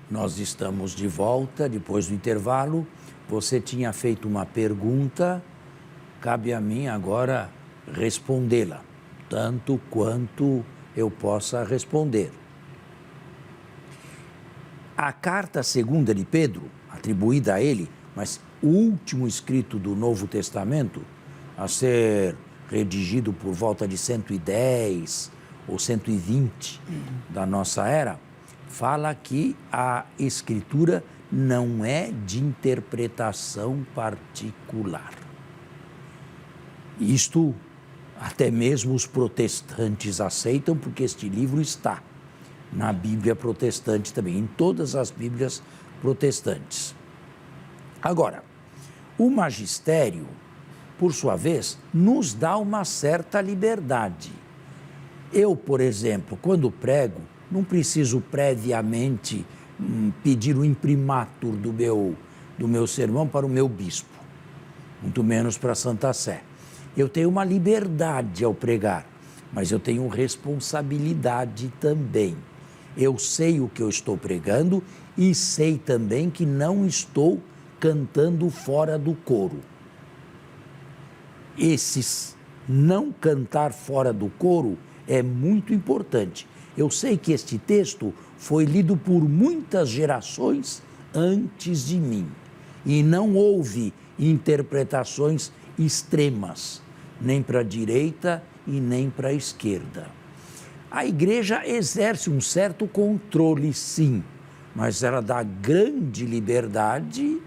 Nós estamos de volta depois do intervalo. Você tinha feito uma pergunta, cabe a mim agora respondê-la, tanto quanto eu possa responder. A carta segunda de Pedro, atribuída a ele, mas o último escrito do Novo Testamento, a ser redigido por volta de 110 ou 120 da nossa era, fala que a Escritura não é de interpretação particular. Isto até mesmo os protestantes aceitam, porque este livro está na Bíblia protestante também, em todas as Bíblias protestantes. Agora, o magistério, por sua vez, nos dá uma certa liberdade. Eu, por exemplo, quando prego, não preciso previamente pedir o imprimatur do meu sermão para o meu bispo, muito menos para a Santa Sé. Eu tenho uma liberdade ao pregar, mas eu tenho responsabilidade também. Eu sei o que eu estou pregando e sei também que não estou cantando fora do coro. Esses não cantar fora do coro é muito importante. Eu sei que este texto foi lido por muitas gerações antes de mim e não houve interpretações extremas, nem para a direita e nem para a esquerda. A igreja exerce um certo controle, sim, mas ela dá grande liberdade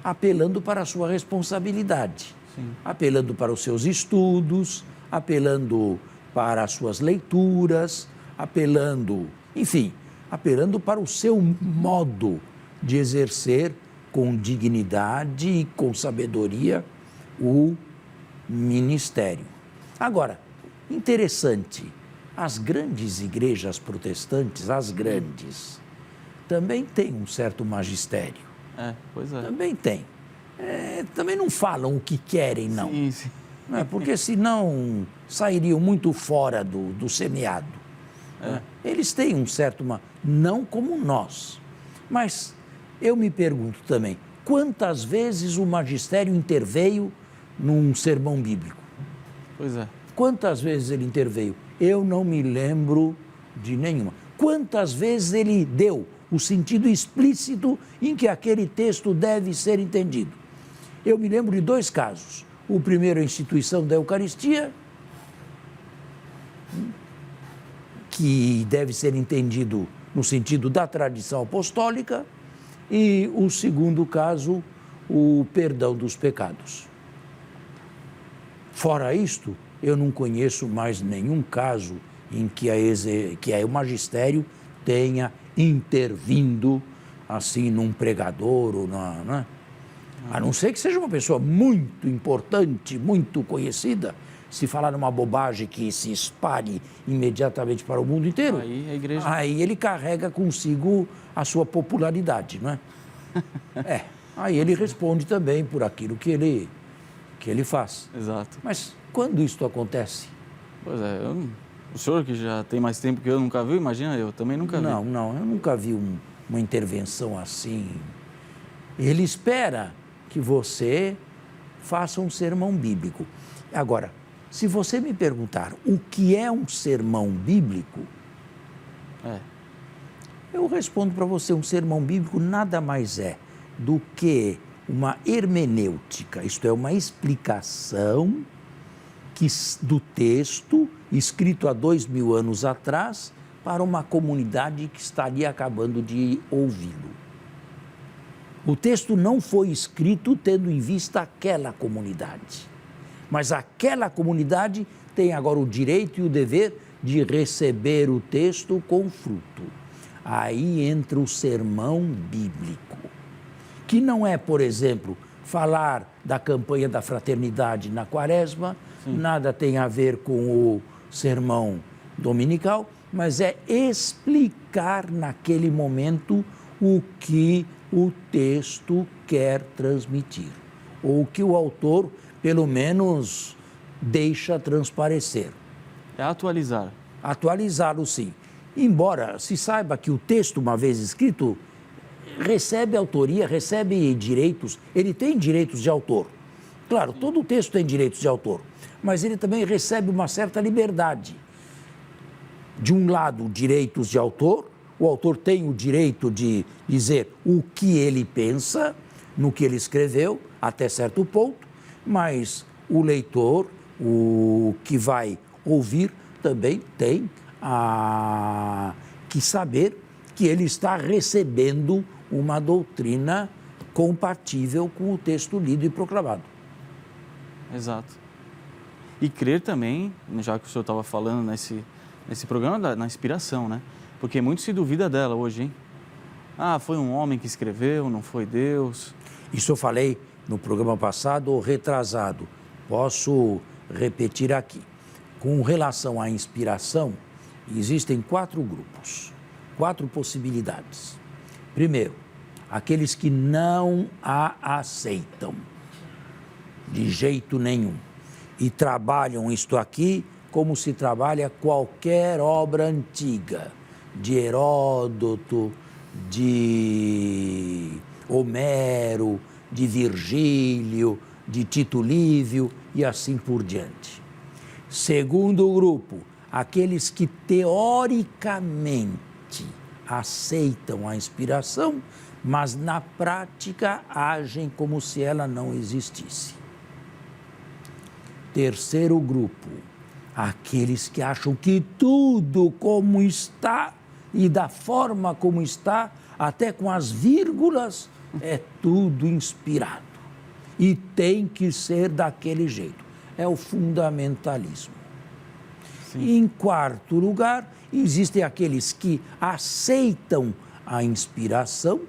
apelando para a sua responsabilidade, sim, apelando para os seus estudos, apelando para as suas leituras, apelando, enfim, apelando para o seu modo de exercer com dignidade e com sabedoria o ministério. Agora, interessante, as grandes igrejas protestantes, as grandes, também têm um certo magistério. Pois é. Também tem. Também não falam o que querem, não. Sim, sim. Não é? Porque senão sairiam muito fora do semeado. Eles têm um certo, não como nós, mas eu me pergunto também, quantas vezes o magistério interveio num sermão bíblico? Pois é. Quantas vezes ele interveio? Eu não me lembro de nenhuma. Quantas vezes ele deu o sentido explícito em que aquele texto deve ser entendido? Eu me lembro de 2 casos. O primeiro, a instituição da Eucaristia, que deve ser entendido no sentido da tradição apostólica, e o segundo caso, o perdão dos pecados. Fora isto, eu não conheço mais nenhum caso em que o magistério tenha intervindo assim num pregador ou né? A não ser que seja uma pessoa muito importante, muito conhecida. Se falar uma bobagem que se espalhe imediatamente para o mundo inteiro, aí a igreja... aí ele carrega consigo a sua popularidade, não é? Aí ele responde também por aquilo que ele faz. Exato. Mas quando isso acontece? Pois é, o senhor que já tem mais tempo que eu nunca viu, imagina, eu também nunca vi. Não, eu nunca vi uma intervenção assim. Ele espera que você faça um sermão bíblico. Agora, se você me perguntar o que é um sermão bíblico, eu respondo para você, um sermão bíblico nada mais é do que uma hermenêutica, isto é, uma explicação do texto escrito há 2000 anos atrás para uma comunidade que estaria acabando de ouvi-lo. O texto não foi escrito tendo em vista aquela comunidade, mas aquela comunidade tem agora o direito e o dever de receber o texto com fruto. Aí entra o sermão bíblico, que não é, por exemplo, falar da campanha da fraternidade na Quaresma, nada tem a ver com o sermão dominical, mas é explicar naquele momento o que o texto quer transmitir, ou o que o autor, pelo menos, deixa transparecer. É atualizar. Atualizá-lo, sim. Embora se saiba que o texto, uma vez escrito, recebe autoria, recebe direitos, ele tem direitos de autor. Claro, todo texto tem direitos de autor, mas ele também recebe uma certa liberdade. De um lado, direitos de autor, o autor tem o direito de dizer o que ele pensa no que ele escreveu, até certo ponto, mas o leitor, o que vai ouvir, também tem que saber que ele está recebendo uma doutrina compatível com o texto lido e proclamado. Exato. E crer também, já que o senhor estava falando nesse programa, na inspiração, né? Porque muito se duvida dela hoje, hein? Ah, foi um homem que escreveu, não foi Deus. Isso eu falei no programa passado ou retrasado. Posso repetir aqui. Com relação à inspiração, existem 4 grupos, 4 possibilidades. Primeiro, aqueles que não a aceitam de jeito nenhum e trabalham isto aqui como se trabalha qualquer obra antiga, de Heródoto, de Homero, de Virgílio, de Tito Livio e assim por diante. Segundo grupo, aqueles que teoricamente aceitam a inspiração, mas na prática agem como se ela não existisse. Terceiro grupo, aqueles que acham que tudo como está e da forma como está, até com as vírgulas, é tudo inspirado. E tem que ser daquele jeito. É o fundamentalismo. Sim. Em quarto lugar, existem aqueles que aceitam a inspiração,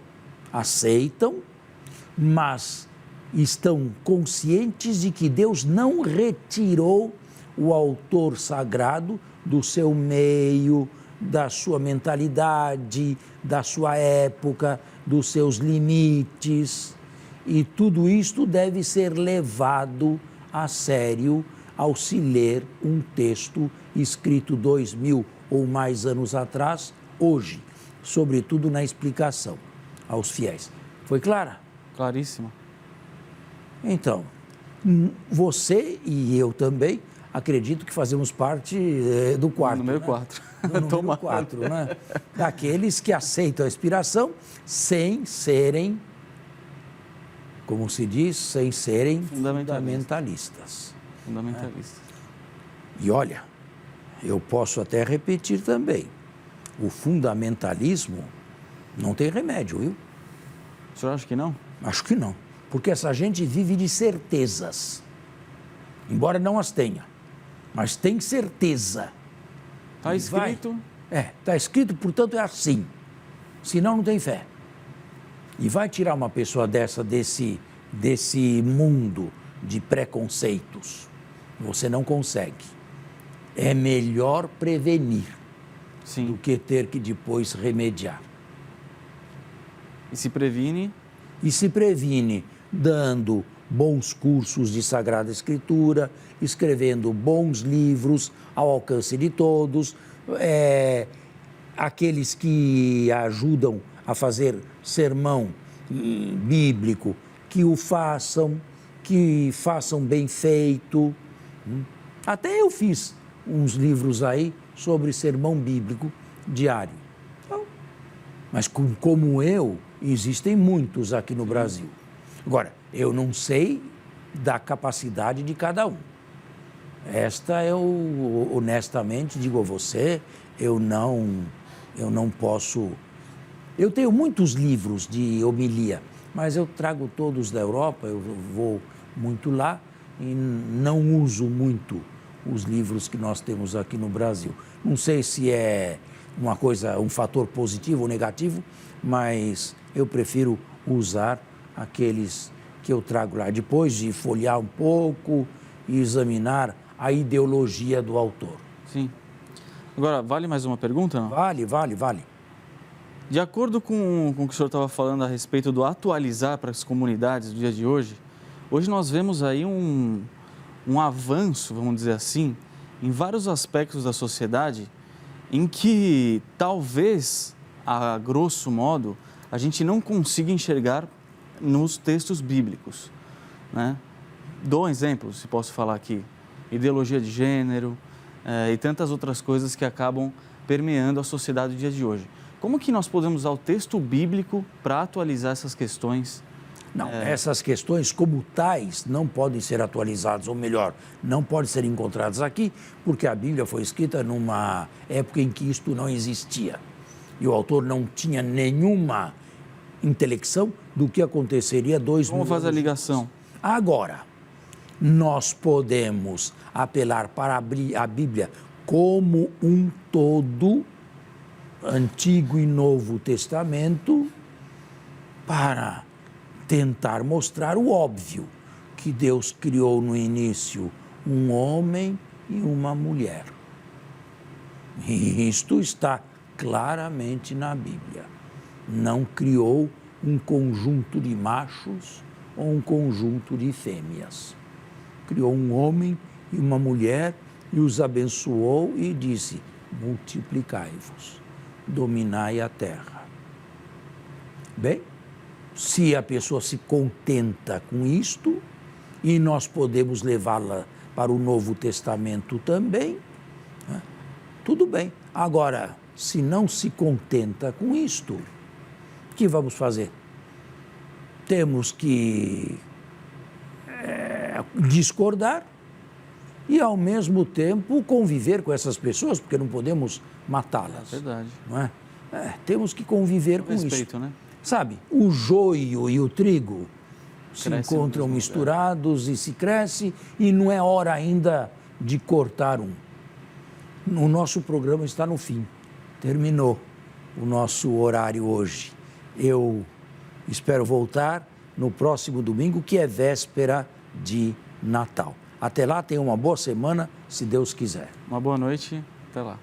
mas estão conscientes de que Deus não retirou o autor sagrado do seu meio, da sua mentalidade, da sua época, dos seus limites. E tudo isto deve ser levado a sério ao se ler um texto escrito 2000 ou mais anos atrás, hoje, sobretudo na explicação aos fiéis. Foi clara? Claríssima. Então, você e eu também acredito que fazemos parte do quarto. Número né? 4. Do número 4, né? Daqueles que aceitam a inspiração sem serem, como se diz, sem serem fundamentalistas. Fundamentalistas. E olha, eu posso até repetir também, o fundamentalismo não tem remédio, viu? O senhor acha que não? Acho que não, porque essa gente vive de certezas, embora não as tenha, mas tem certeza. Está escrito? Está escrito, portanto é assim, senão não tem fé. E vai tirar uma pessoa desse mundo de preconceitos, você não consegue. É melhor prevenir do que ter que depois remediar. E se previne? E se previne dando bons cursos de Sagrada Escritura, escrevendo bons livros ao alcance de todos, aqueles que ajudam a fazer sermão bíblico, que façam bem feito. Até eu fiz uns livros aí sobre sermão bíblico diário. Mas como eu, existem muitos aqui no Brasil. Agora, eu não sei da capacidade de cada um. Esta eu, honestamente, digo a você, eu não posso... Eu tenho muitos livros de homilia, mas eu trago todos da Europa, eu vou muito lá e não uso muito os livros que nós temos aqui no Brasil. Não sei se é um fator positivo ou negativo, mas eu prefiro usar aqueles que eu trago lá, depois de folhear um pouco e examinar a ideologia do autor. Sim. Agora, vale mais uma pergunta? Não? Vale. De acordo com o que o senhor estava falando a respeito do atualizar para as comunidades do dia de hoje, hoje nós vemos aí um avanço, vamos dizer assim, em vários aspectos da sociedade, em que talvez, a grosso modo, a gente não consiga enxergar nos textos bíblicos, né? Dou um exemplo, se posso falar aqui, ideologia de gênero e tantas outras coisas que acabam permeando a sociedade do dia de hoje. Como que nós podemos usar o texto bíblico para atualizar essas questões? Não, essas questões como tais não podem ser atualizadas, ou melhor, não podem ser encontradas aqui, porque a Bíblia foi escrita numa época em que isto não existia. E o autor não tinha nenhuma intelecção do que aconteceria 2000 Vamos fazer a anos ligação. depois. Agora, nós podemos apelar para a Bíblia como um todo, Antigo e Novo Testamento, para tentar mostrar o óbvio, que Deus criou no início um homem e uma mulher. E isto está claramente na Bíblia. Não criou um conjunto de machos ou um conjunto de fêmeas. Criou um homem e uma mulher e os abençoou e disse: multiplicai-vos, dominai a terra. Bem, se a pessoa se contenta com isto, e nós podemos levá-la para o Novo Testamento também, né? Tudo bem. Agora, se não se contenta com isto, o que vamos fazer? Temos que discordar e, ao mesmo tempo, conviver com essas pessoas, porque não podemos matá-las. É verdade. Não é? Temos que conviver com Respeito, isso. né? Sabe, o joio e o trigo se Cresce encontram no mesmo misturados e se cresce, e não é hora ainda de cortar um. O nosso programa está no fim. Terminou o nosso horário hoje. Eu espero voltar no próximo domingo, que é véspera de Natal. Até lá, tenha uma boa semana, se Deus quiser. Uma boa noite, até lá.